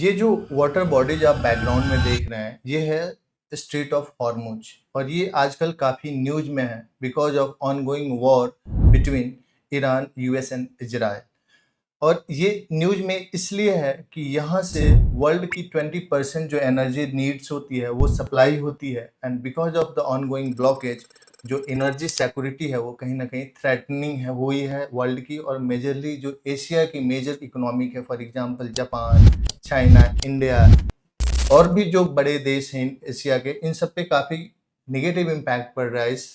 ये जो water bodies आप बैकग्राउंड में देख रहे हैं ये है स्ट्रेट ऑफ हॉर्मुज और ये आजकल काफ़ी न्यूज में है because of ongoing war between Iran US and Israel. और ये न्यूज में इसलिए है कि यहाँ से वर्ल्ड की 20% जो एनर्जी नीड्स होती है वो सप्लाई होती है and because of the ongoing blockage जो एनर्जी सिक्योरिटी है वो कहीं ना कहीं थ्रेटनिंग है हुई है वर्ल्ड की। और मेजरली जो एशिया की मेजर इकोनॉमिक है for example Japan, China, India और भी जो बड़े देश हैं एशिया के, इन सब पे काफ़ी निगेटिव इम्पैक्ट पड़ रहा है इस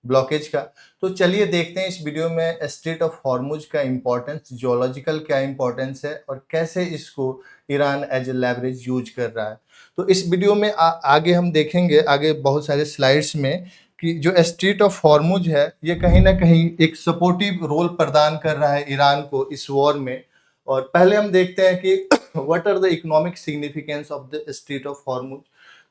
ब्लॉकेज का। तो चलिए देखते हैं इस वीडियो में स्ट्रेट ऑफ हॉर्मुज का इम्पोर्टेंस, जियोलॉजिकल क्या इम्पोर्टेंस है और कैसे इसको Iran as a leverage use कर रहा है। तो इस वीडियो में आगे हम देखेंगे आगे बहुत सारे स्लाइड्स में कि जो स्ट्रेट ऑफ हॉर्मुज है ये कहीं ना कहीं एक सपोर्टिव रोल प्रदान कर रहा है ईरान को इस वॉर में। और पहले हम देखते हैं कि what are the economic significance of the strait of Hormuz.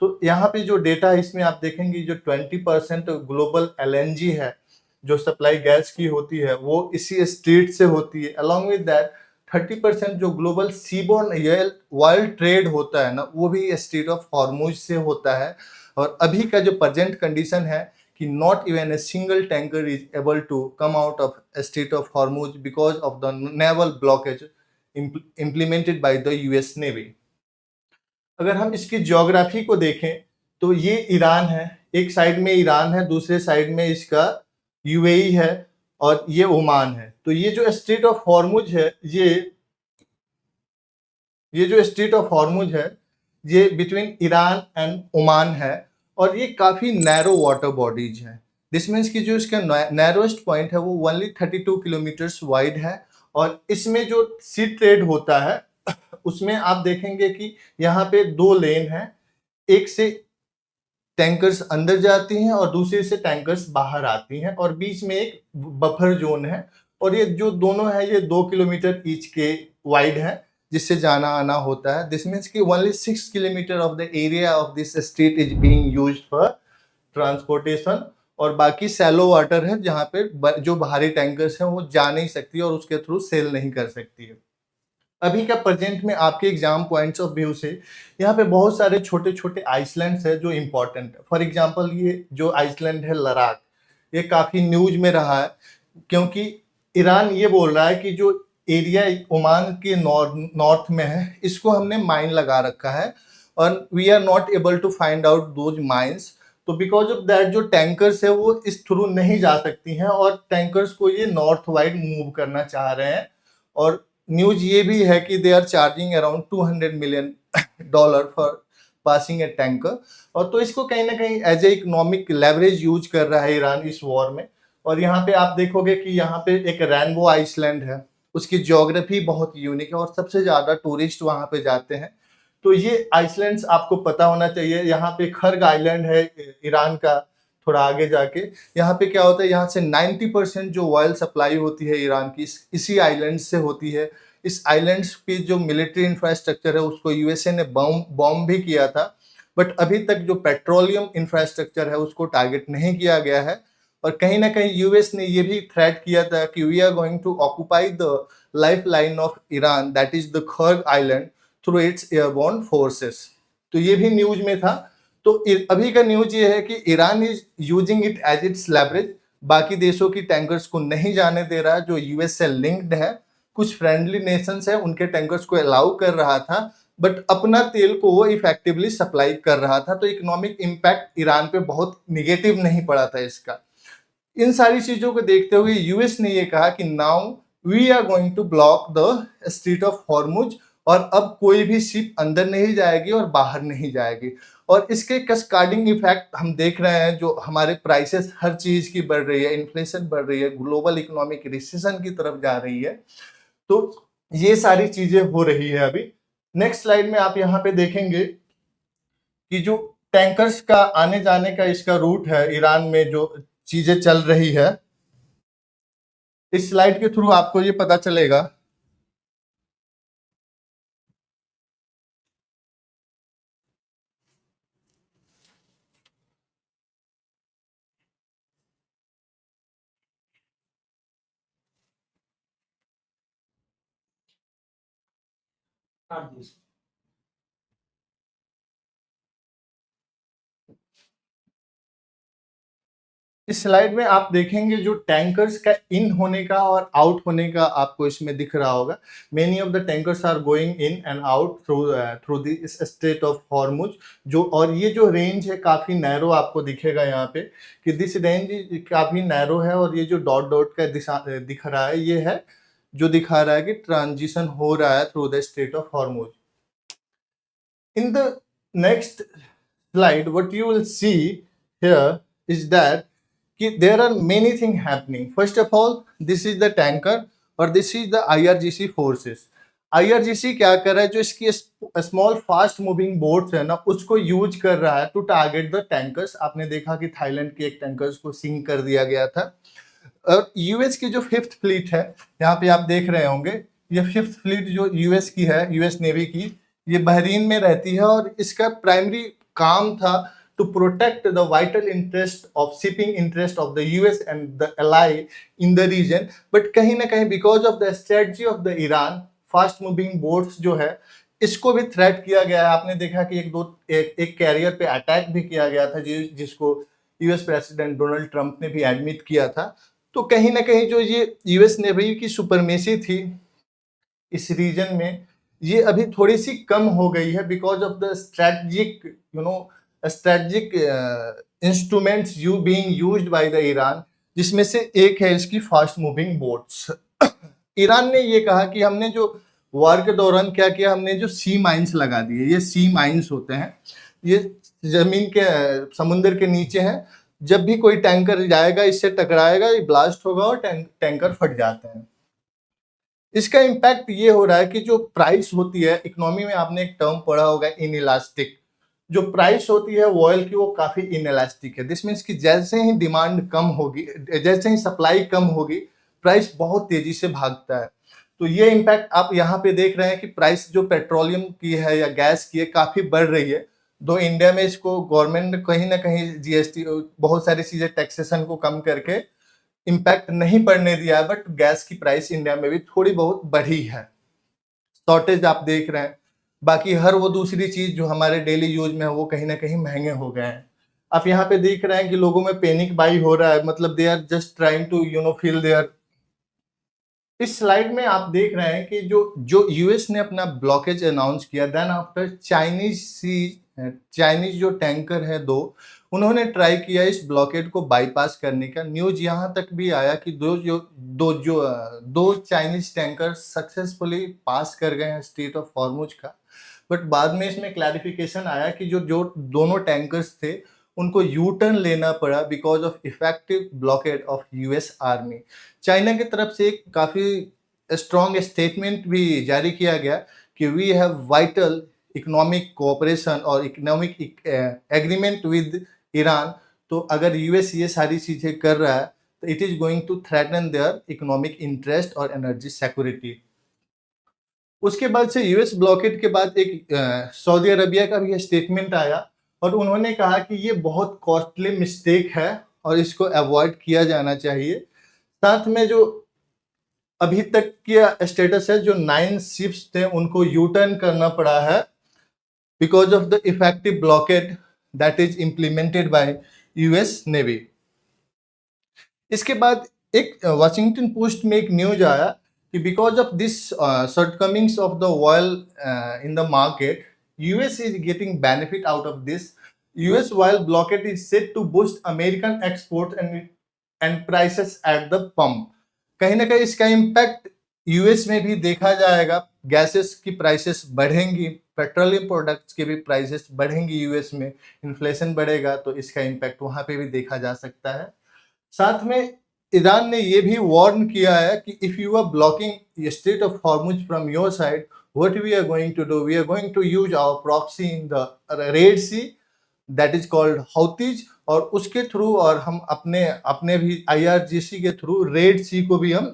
तो यहाँ पे जो डेटा है इसमें आप देखेंगे जो 20% ग्लोबल एलएनजी है जो सप्लाई गैस की होती है वो इसी स्ट्रेट से होती है। अलॉन्ग विद दैट 30% जो ग्लोबल सीबोर्न वर्ल्ड ट्रेड होता है ना वो भी स्ट्रेट ऑफ हॉर्मुज से होता है। और अभी का जो प्रेजेंट कंडीशन है कि not even a single tanker is able to come out of strait of Hormuz because of the naval blockage implemented by the US Navy। अगर हम इसकी ज्योग्राफी को देखें तो ये ईरान है, एक साइड में ईरान है, दूसरे साइड में इसका यूएई है और ये ओमान है। तो ये जो स्ट्रेट ऑफ हॉर्मुज है ये जो स्ट्रेट ऑफ हॉर्मुज है ये बिटवीन ईरान एंड ओमान है और ये काफी नैरो वाटर बॉडीज है। दिस मीन्स कि जो इसका नैरोएस्ट पॉइंट है वो ओनली 32 किलोमीटर्स वाइड है। और इसमें जो सी ट्रेड होता है उसमें आप देखेंगे कि यहाँ पे दो लेन है, एक से टैंकर्स अंदर जाती हैं और दूसरे से टैंकर्स बाहर आती हैं और बीच में एक बफर जोन है। और ये जो दोनों है ये 2 किलोमीटर ईच के वाइड है जिससे जाना आना होता है। दिस मीन्स कि only 6 kilometre of the area of this street is being used for transportation और बाकी सैलो वाटर है जहाँ पे जो भारी टैंकर्स हैं वो जा नहीं सकती और उसके थ्रू सेल नहीं कर सकती है। अभी का प्रेजेंट में आपके एग्जाम पॉइंट्स ऑफ व्यू से यहाँ पे बहुत सारे छोटे छोटे आइसलैंड्स है जो इम्पोर्टेंट है। फॉर एग्जांपल ये जो आइसलैंड है लद्दाख, ये काफ़ी न्यूज में रहा है क्योंकि ईरान ये बोल रहा है कि जो एरिया ओमान के नॉर्थ में है इसको हमने माइन लगा रखा है और we are not able to find out those mines. तो बिकॉज ऑफ दैट जो टैंकर्स है वो इस थ्रू नहीं जा सकती हैं और टैंकर्स को ये नॉर्थ वाइड मूव करना चाह रहे हैं। और न्यूज ये भी है कि they are charging around $200 million for passing a tanker. और तो इसको कहीं ना कहीं as a economic leverage use कर रहा है ईरान इस वॉर में। और यहाँ पे आप देखोगे कि यहाँ पे एक रेनबो आइसलैंड है, उसकी ज्योग्राफी बहुत यूनिक है और सबसे ज्यादा टूरिस्ट वहां पे जाते हैं। तो ये आइसलैंड्स आपको पता होना चाहिए। यहाँ पे खर्ग आइलैंड है ईरान का, थोड़ा आगे जाके यहाँ पे क्या होता है, यहाँ से 90% जो ऑयल सप्लाई होती है ईरान की इसी आइलैंड से होती है। इस आइलैंड्स पे जो मिलिट्री इंफ्रास्ट्रक्चर है उसको यूएसए ने बॉम्ब भी किया था, बट अभी तक जो पेट्रोलियम इंफ्रास्ट्रक्चर है उसको टारगेट नहीं किया गया है। और कहीं ना कहीं यूएस ने ये भी थ्रेट किया था कि we are going to occupy the life line of Iran that is the Kharg island through its airborne forces. तो ये भी न्यूज में था। तो अभी का न्यूज ये है कि Iran is using it as its leverage, बाकी देशों की टैंकर्स को नहीं जाने दे रहा जो यूएस से लिंक्ड है। कुछ फ्रेंडली नेशंस है उनके टैंकर्स को अलाउ कर रहा था बट अपना तेल को वो इफेक्टिवली सप्लाई कर रहा था। तो इकोनॉमिक इम्पैक्ट ईरान पे बहुत निगेटिव नहीं पड़ा था इसका। इन सारी चीजों को देखते हुए यूएस ने ये कहा कि now we are going to block the street of Hormuz और अब कोई भी शिप अंदर नहीं जाएगी और बाहर नहीं जाएगी। और इसके कैस्काडिंग इफेक्ट हम देख रहे हैं, जो हमारे प्राइसेस हर चीज की बढ़ रही है, इन्फ्लेशन बढ़ रही है, ग्लोबल इकोनॉमिक रिसेशन की तरफ जा रही है। तो ये सारी चीजें हो रही है अभी। नेक्स्ट स्लाइड में आप यहाँ पे देखेंगे कि जो टैंकर्स का आने जाने का इसका रूट है ईरान में जो चीजें चल रही है, इस स्लाइड के थ्रू आपको ये पता चलेगा। इस स्लाइड में आप देखेंगे जो टैंकर्स का इन होने का और आउट होने का आपको इसमें दिख रहा होगा। Many of the tankers are going in and out through this strait of Hormuz. जो और ये जो रेंज है काफी नैरो आपको दिखेगा यहाँ पे कि दिस रेंज काफी नैरो है, और ये जो डॉट डॉट का दिशा दिख रहा है ये है जो दिखा रहा है कि ट्रांजिशन हो रहा है through the strait of Hormuz. In the next slide, what you will see here is that there are many things happening. First of all, this is the tanker और this is the IRGC forces. IRGC क्या कर रहा है, जो इसकी small fast moving boats है ना उसको यूज कर रहा है टू टारगेट द टैंकर्स। आपने देखा कि थाईलैंड के एक टैंकर्स को सिंक कर दिया गया था। और यूएस की जो 5th फ्लीट है, यहाँ पे आप देख रहे होंगे, ये 5th फ्लीट जो यूएस की है, यूएस नेवी की, ये बहरीन में रहती है और इसका प्राइमरी काम था to protect the vital interest of shipping interest of the US and the ally in the region, but कहीं ना कहीं because of the strategy of the Iran, fast moving boats जो है इसको भी थ्रेट किया गया है। आपने देखा कि एक कैरियर पे अटैक भी किया गया था जिसको यूएस प्रेसिडेंट डोनाल्ड ट्रंप ने भी एडमिट किया था। तो कहीं ना कहीं जो ये यूएस नेवी की सुपरमेसी थी इस रीजन में, ये अभी थोड़ी सी कम हो गई है because of the strategic strategic instruments being used by the Iran, जिसमें से एक है इसकी फास्ट मूविंग बोट्स। ईरान ने ये कहा कि हमने जो वार के दौरान क्या किया, हमने जो सी माइंस लगा दिए। ये सी माइंस होते हैं, ये जमीन के समुद्र के नीचे हैं। जब भी कोई टैंकर जाएगा इससे टकराएगा, ये ब्लास्ट होगा और टैंकर फट जाते हैं। इसका इम्पैक्ट ये हो रहा है कि जो प्राइस होती है इकोनॉमी में, आपने एक टर्म पढ़ा होगा इनइलास्टिक। जो प्राइस होती है ऑयल की वो काफी इनइलास्टिक है। दिस मीन्स कि जैसे ही डिमांड कम होगी, जैसे ही सप्लाई कम होगी, प्राइस बहुत तेजी से भागता है। तो ये इम्पैक्ट आप यहाँ पे देख रहे हैं कि प्राइस जो पेट्रोलियम की है या गैस की है काफी बढ़ रही है। दो इंडिया में इसको गवर्नमेंट ने कहीं ना कहीं जीएसटी, बहुत सारी चीजें टैक्सेशन को कम करके इम्पैक्ट नहीं पड़ने दिया है, बट गैस की प्राइस इंडिया में भी थोड़ी बहुत बढ़ी है। शॉर्टेज आप देख रहे हैं। बाकी हर वो दूसरी चीज जो हमारे डेली यूज में है वो कहीं ना कहीं महंगे हो गए हैं। आप यहाँ पे देख रहे हैं कि लोगों में पैनिक बाई हो रहा है, मतलब they are just trying to feel there. इस स्लाइड में आप देख रहे हैं कि जो यूएस ने अपना ब्लॉकेज अनाउंस किया, देन आफ्टर चाइनीज जो टैंकर है उन्होंने ट्राई किया इस ब्लॉकेड को बाईपास करने का। न्यूज यहाँ तक भी आया कि दो चाइनीज टैंकर सक्सेसफुली पास कर गए हैं स्ट्रेट ऑफ हॉर्मुज का। बट बाद में इसमें क्लैरिफिकेशन आया कि जो दोनों टैंकर्स थे उनको यू टर्न लेना पड़ा because of effective blockade of US army. China की तरफ से एक काफी स्ट्रॉन्ग स्टेटमेंट भी जारी किया गया कि we have vital economic cooperation और इकोनॉमिक एग्रीमेंट विद ईरान। तो अगर यूएस ये सारी चीजें कर रहा है तो it is going to threaten their economic interest और एनर्जी सिक्योरिटी। उसके बाद से यूएस ब्लॉकेड के बाद एक सऊदी अरबिया का भी स्टेटमेंट आया और उन्होंने कहा कि ये बहुत कॉस्टली मिस्टेक है और इसको अवॉइड किया जाना चाहिए। साथ में जो अभी तक का स्टेटस है, जो 9 शिप्स थे उनको यू टर्न करना पड़ा है because of the effective blockade that is implemented by US navy. इसके बाद एक वाशिंगटन पोस्ट में एक न्यूज आया कि because of this shortcomings of the oil in the market, US is getting benefit out of this. US oil blockade is set to boost American exports and prices at the pump. कहीं ना कहीं इसका impact US में भी देखा जाएगा। Gases की prices बढ़ेंगी, पेट्रोलियम प्रोडक्ट्स के भी प्राइसेस बढ़ेंगी यूएस में, इन्फ्लेशन बढ़ेगा तो इसका इम्पैक्ट वहां पे भी देखा जा सकता है। साथ में ईरान ने ये भी वार्न किया है कि if you are blocking strait of Hormuz from your side, what we are going to do, we are going to use our proxy in the Red Sea that is called Houthis, और उसके through और हम अपने भी IRGC के through red सी को भी हम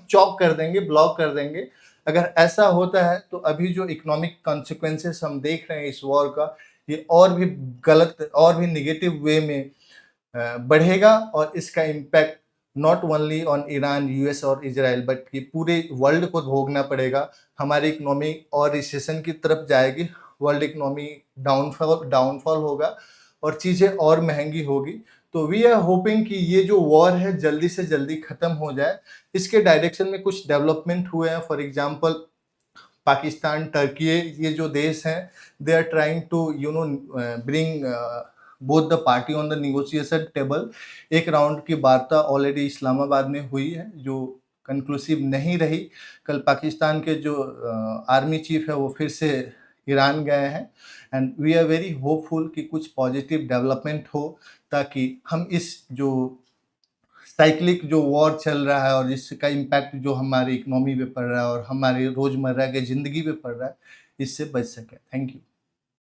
चॉक कर देंगे, ब्लॉक कर देंगे। अगर ऐसा होता है तो अभी जो इकोनॉमिक कॉन्सिक्वेंसेस हम देख रहे हैं इस वॉर का, ये और भी गलत और भी निगेटिव वे में बढ़ेगा और इसका impact not only on Iran, US और इजराइल बट कि पूरे वर्ल्ड को भोगना पड़ेगा। हमारी इकोनॉमी और रिसेशन की तरफ जाएगी, वर्ल्ड इकोनॉमी डाउनफॉल होगा और चीज़ें और महंगी होगी। तो वी आर होपिंग कि ये जो वॉर है जल्दी से जल्दी खत्म हो जाए। इसके डायरेक्शन में कुछ डेवलपमेंट हुए हैं। फॉर एग्जांपल पाकिस्तान, टर्की, ये जो देश हैं, they are trying to bring both the party on the negotiation table. एक राउंड की वार्ता ऑलरेडी इस्लामाबाद में हुई है जो कंक्लूसिव नहीं रही। कल पाकिस्तान के जो आर्मी चीफ है वो फिर से ईरान गए हैं and we are very hopeful कि कुछ पॉजिटिव डेवलपमेंट हो, ताकि हम इस जो साइक्लिक जो वॉर चल रहा है और इसका इम्पैक्ट जो हमारी इकोनॉमी पे पड़ रहा है और हमारे रोजमर्रा के ज़िंदगी पे पड़ रहा है, इससे बच सकें। Thank you.